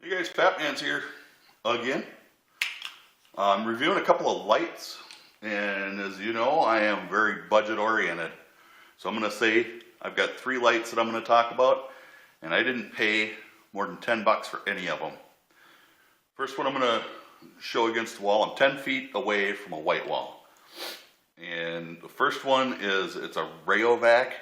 Hey guys, Fatman's here again. I'm reviewing a couple of lights, and as you know, I am very budget oriented. So I'm going to say I've got 3 lights that I'm going to talk about, and I didn't pay more than 10 bucks for any of them. First one I'm going to show against the wall. I'm 10 feet away from a white wall. And the first one is, it's a Rayovac.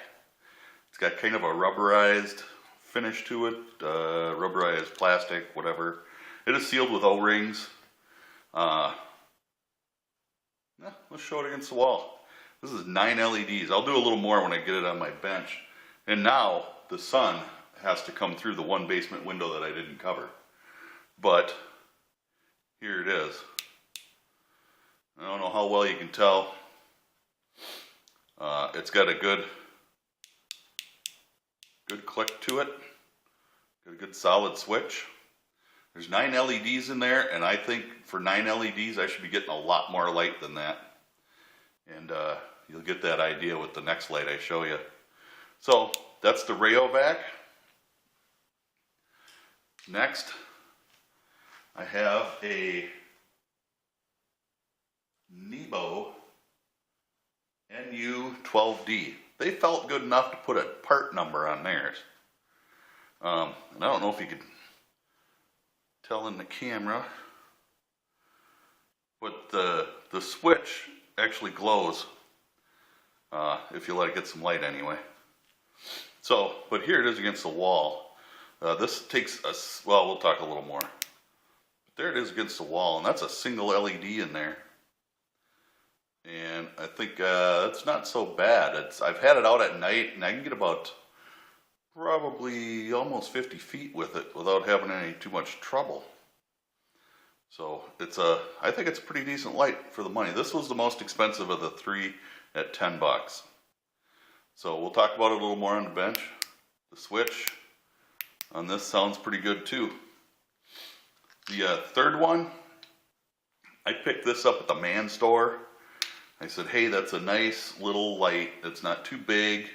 It's got kind of a rubberized finish to it, rubberized plastic, whatever. It is sealed with O-rings. Let's show it against the wall. This is 9 LEDs. I'll do a little more when I get it on my bench. And now the sun has to come through the one basement window that I didn't cover. But here it is. I don't know how well you can tell. It's got a good click to it. Got a good solid switch. There's 9 LEDs in there, and I think for 9 LEDs I should be getting a lot more light than that. And you'll get that idea with the next light I show you. So that's the Rayovac. Next, I have a Nebo NU12D. They felt good enough to put a part number on theirs. And I don't know if you could tell in the camera, but the switch actually glows if you let it get some light anyway. So, but here it is against the wall. This takes us, well, we'll talk a little more. But there it is against the wall, and that's a single LED in there. And I think it's not so bad. I've had it out at night, and I can get about probably almost 50 feet with it without having any too much trouble. So I think it's a pretty decent light for the money. This was the most expensive of the 3 at 10 bucks. So we'll talk about it a little more on the bench. The switch on this sounds pretty good too. The third one, I picked this up at the Man store. I said, hey, that's a nice little light. It's not too big.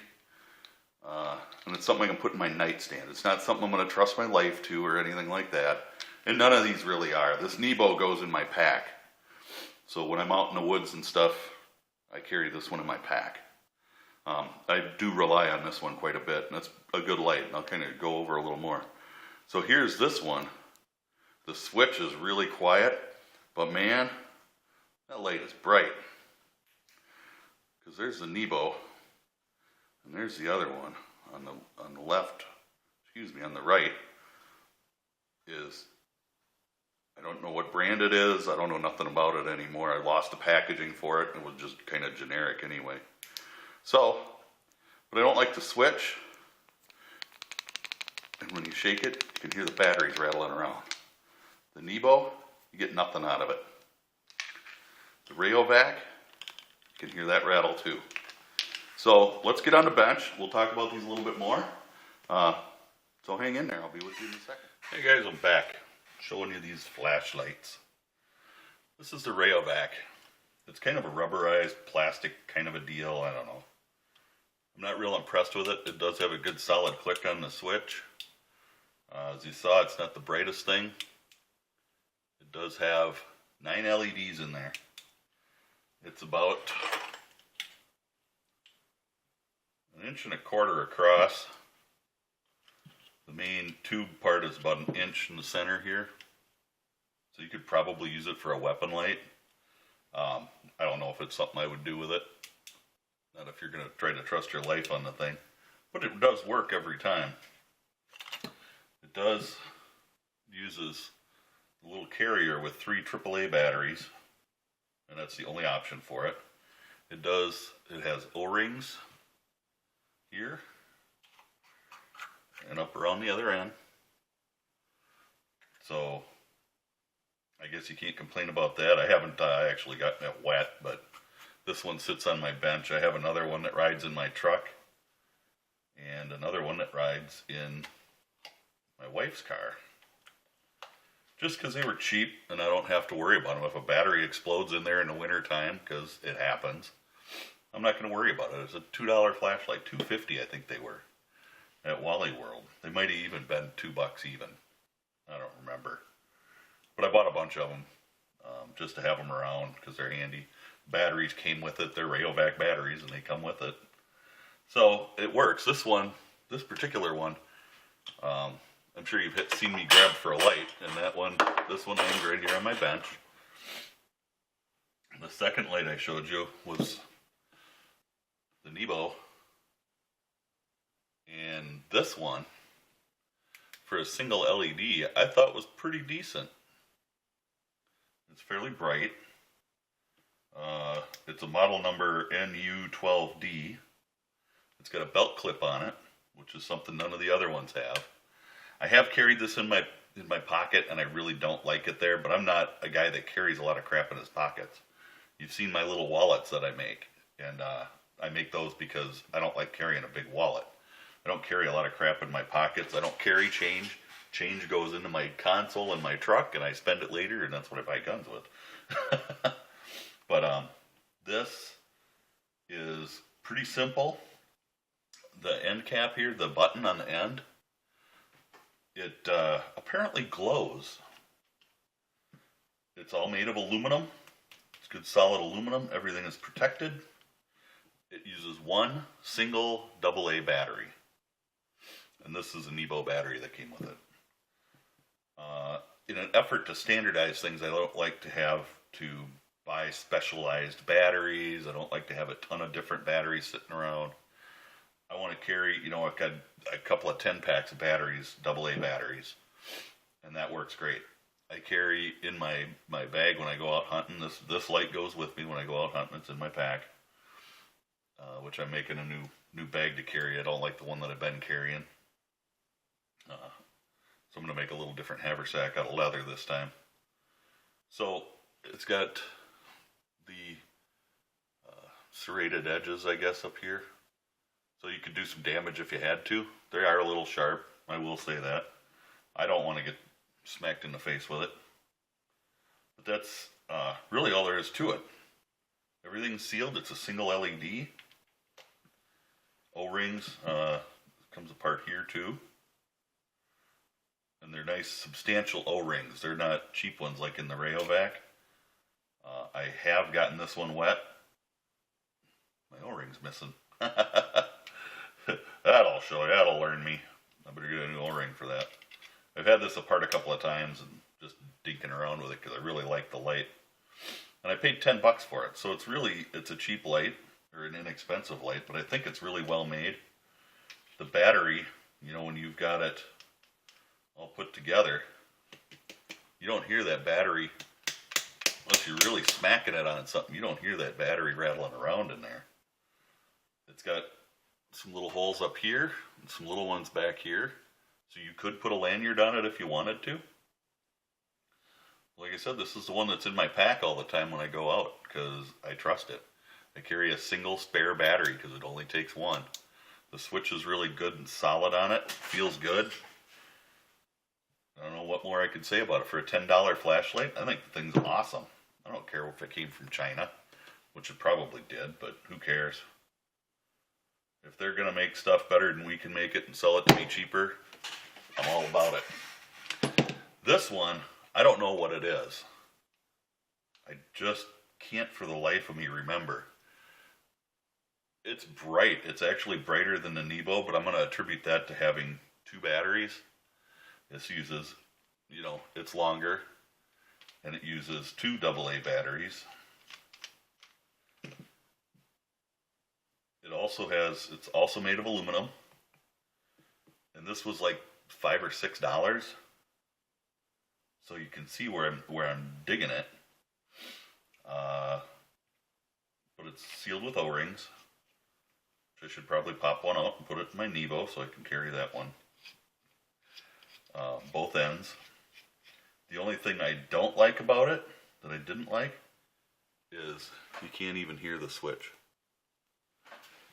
And it's something I can put in my nightstand. It's not something I'm going to trust my life to or anything like that. And none of these really are. This Nebo goes in my pack. So when I'm out in the woods and stuff, I carry this one in my pack. I do rely on this one quite a bit. And that's a good light. And I'll kind of go over a little more. So here's this one. The switch is really quiet. But man, that light is bright. Because there's the Nebo, and there's the other one on the left, on the right is, I don't know what brand it is, I don't know nothing about it anymore. I lost the packaging for it, and it was just kind of generic anyway. So, but I don't like the switch, and when you shake it, you can hear the batteries rattling around. The Nebo, you get nothing out of it. The Rayovac, you can hear that rattle too. So let's get on the bench. We'll talk about these a little bit more. So hang in there. I'll be with you in a second. Hey guys, I'm back showing you these flashlights. This is the Rayovac. It's kind of a rubberized plastic kind of a deal. I don't know. I'm not real impressed with it. It does have a good solid click on the switch. As you saw, it's not the brightest thing. It does have 9 LEDs in there. It's about 1.25 inches across. The main tube part is about 1 inch in the center here. So you could probably use it for a weapon light. I don't know if it's something I would do with it. Not if you're going to try to trust your life on the thing. But it does work every time. It uses a little carrier with 3 AAA batteries. And that's the only option for it. It has O-rings here and up around the other end. So I guess you can't complain about that. I haven't actually gotten it wet, but this one sits on my bench. I have another one that rides in my truck and another one that rides in my wife's car. Just because they were cheap and I don't have to worry about them. If a battery explodes in there in the winter time, because it happens, I'm not going to worry about it. It's a $2 flashlight, $2.50 I think they were at Wally World. They might have even been $2 even. I don't remember. But I bought a bunch of them just to have them around because they're handy. Batteries came with it. They're Rayovac batteries and they come with it. So it works. This particular one, I'm sure you've seen me grab for a light, and this one hangs right here on my bench. The second light I showed you was the Nebo, and this one, for a single LED, I thought was pretty decent. It's fairly bright. It's a model number NU12D. It's got a belt clip on it, which is something none of the other ones have. I have carried this in my pocket, and I really don't like it there, but I'm not a guy that carries a lot of crap in his pockets. You've seen my little wallets that I make, and I make those because I don't like carrying a big wallet. I don't carry a lot of crap in my pockets. I don't carry change. Change goes into my console in my truck, and I spend it later, and that's what I buy guns with. But this is pretty simple. The end cap here, the button on the end, it apparently glows. It's all made of aluminum. It's good solid aluminum. Everything is protected. It uses one single AA battery. And this is a Nebo battery that came with it. In an effort to standardize things, I don't like to have to buy specialized batteries. I don't like to have a ton of different batteries sitting around. I want to carry, I've got a couple of 10 packs of batteries, AA batteries, and that works great. I carry in my bag when I go out hunting. This light goes with me when I go out hunting. It's in my pack, which I'm making a new bag to carry. I don't like the one that I've been carrying. So I'm going to make a little different haversack out of leather this time. So it's got the serrated edges, I guess, up here. So you could do some damage if you had to. They are a little sharp, I will say that. I don't want to get smacked in the face with it. But that's really all there is to it. Everything's sealed. It's a single LED. O-rings comes apart here too. And they're nice, substantial O-rings. They're not cheap ones like in the Rayovac. I have gotten this one wet. My O-ring's missing. That'll show you. That'll learn me. I better get a new O-ring for that. I've had this apart a couple of times and just dinking around with it because I really like the light. And I paid $10 for it. So it's a cheap light, or an inexpensive light, but I think it's really well made. The battery, when you've got it all put together, you don't hear that battery, unless you're really smacking it on something, you don't hear that battery rattling around in there. It's got some little holes up here and some little ones back here. So you could put a lanyard on it if you wanted to. Like I said, this is the one that's in my pack all the time when I go out because I trust it. I carry a single spare battery because it only takes one. The switch is really good and solid on it. Feels good. I don't know what more I could say about it. For a $10 flashlight, I think the thing's awesome. I don't care if it came from China, which it probably did, but who cares? If they're going to make stuff better than we can make it and sell it to me cheaper, I'm all about it. This one, I don't know what it is. I just can't for the life of me remember. It's bright. It's actually brighter than the Nebo, but I'm going to attribute that to having two batteries. This uses, it's longer, and it uses two AA batteries. It's also made of aluminum, and this was like $5 or $6. So you can see where I'm digging it. But it's sealed with O-rings. I should probably pop one out and put it in my Nebo so I can carry that one. Both ends. The only thing I don't like about it, that I didn't like, is you can't even hear the switch.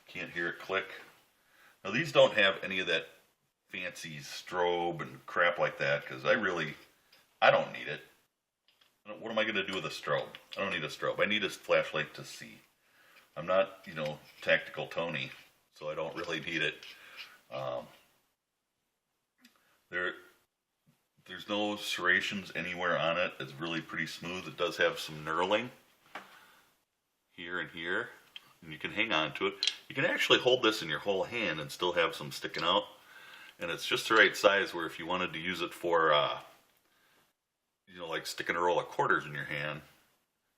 Can't hear it click. Now these don't have any of that fancy strobe and crap like that because I don't need it. What am I going to do with a strobe? I don't need a strobe. I need a flashlight to see. I'm not, Tactical Tony, so I don't really need it. There's no serrations anywhere on it. It's really pretty smooth. It does have some knurling here and here, and you can hang on to it. You can actually hold this in your whole hand and still have some sticking out, and it's just the right size where if you wanted to use it for, you know, like sticking a roll of quarters in your hand,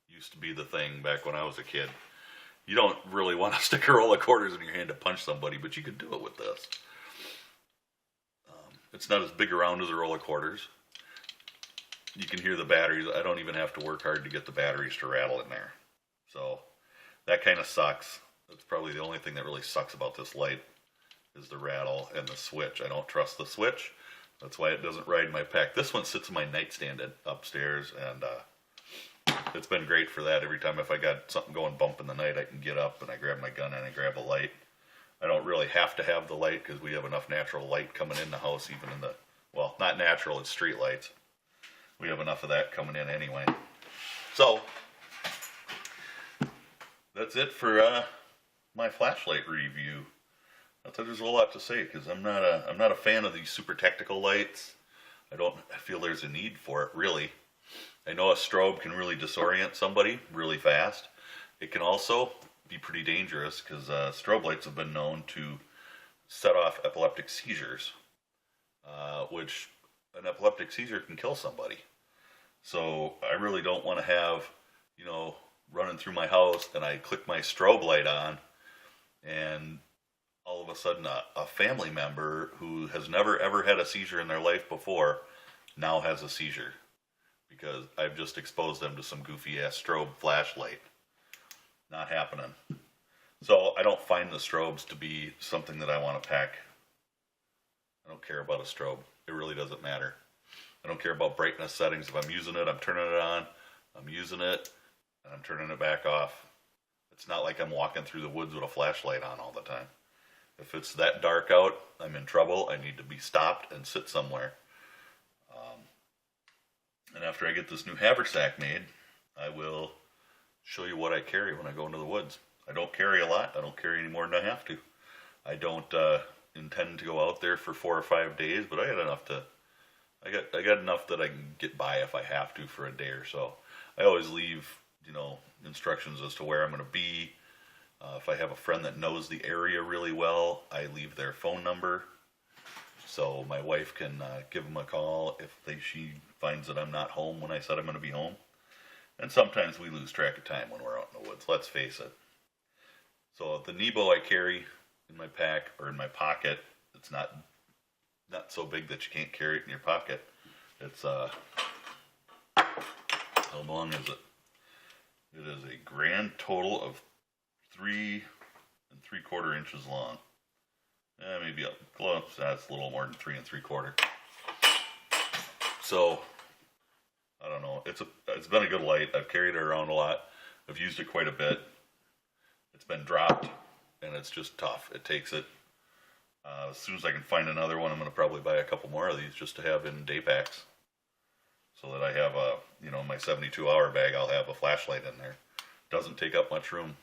used to be the thing back when I was a kid. You don't really want to stick a roll of quarters in your hand to punch somebody, but you can do it with this. It's not as big around as a roll of quarters. You can hear the batteries. I don't even have to work hard to get the batteries to rattle in there. So that kind of sucks. That's probably the only thing that really sucks about this light is the rattle and the switch. I don't trust the switch. That's why it doesn't ride in my pack. This one sits in my nightstand upstairs, and it's been great for that. Every time if I got something going bump in the night, I can get up and I grab my gun and I grab a light. I don't really have to have the light because we have enough natural light coming in the house, even in the, well, not natural, it's street lights. We have enough of that coming in anyway. So, that's it for my flashlight review. Not that there's a whole lot to say because I'm not a fan of these super tactical lights. I feel there's a need for it, really. I know a strobe can really disorient somebody really fast. It can also be pretty dangerous because strobe lights have been known to set off epileptic seizures, which an epileptic seizure can kill somebody. So I really don't want to have, you know, running through my house and I click my strobe light on and all of a sudden a family member who has never ever had a seizure in their life before now has a seizure because I've just exposed them to some goofy ass strobe flashlight. Not happening. So I don't find the strobes to be something that I want to pack. I don't care about a strobe. It really doesn't matter. I don't care about brightness settings. If I'm using it, I'm turning it on. I'm using it, and I'm turning it back off. It's not like I'm walking through the woods with a flashlight on all the time. If it's that dark out, I'm in trouble. I need to be stopped and sit somewhere. And after I get this new haversack made, I will show you what I carry when I go into the woods. I don't carry a lot. I don't carry any more than I have to. I don't intend to go out there for 4 or 5 days, but I got enough to. I got enough that I can get by if I have to for a day or so. I always leave, you know, instructions as to where I'm going to be. If I have a friend that knows the area really well, I leave their phone number so my wife can give them a call if she finds that I'm not home when I said I'm going to be home. And sometimes we lose track of time when we're out in the woods, let's face it. So the Nebo I carry in my pack or in my pocket, it's not so big that you can't carry it in your pocket. It's how long is it? It is a grand total of 3 3/4 inches long. Maybe up close. That's a little more than 3 3/4. So I don't know. It's been a good light. I've carried it around a lot. I've used it quite a bit. It's been dropped, and it's just tough. It takes it. As soon as I can find another one, I'm going to probably buy a couple more of these just to have in day packs, so that I have my 72-hour bag. I'll have a flashlight in there. Doesn't take up much room.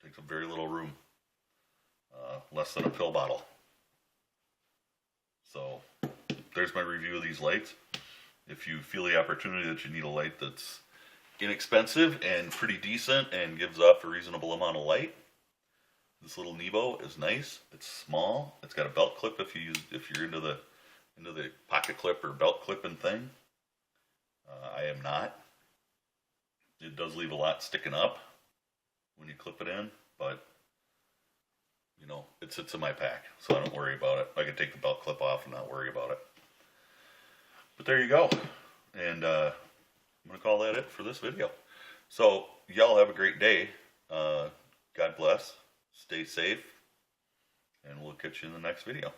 Takes up very little room. Less than a pill bottle. So there's my review of these lights. If you feel the opportunity that you need a light that's inexpensive and pretty decent and gives off a reasonable amount of light, this little Nebo is nice. It's small. It's got a belt clip if you're into the pocket clip or belt clipping thing. I am not. It does leave a lot sticking up when you clip it in, but you know, it sits in my pack, so I don't worry about it. I can take the belt clip off and not worry about it. But there you go. And I'm going to call that it for this video. So, y'all have a great day. God bless. Stay safe. And we'll catch you in the next video.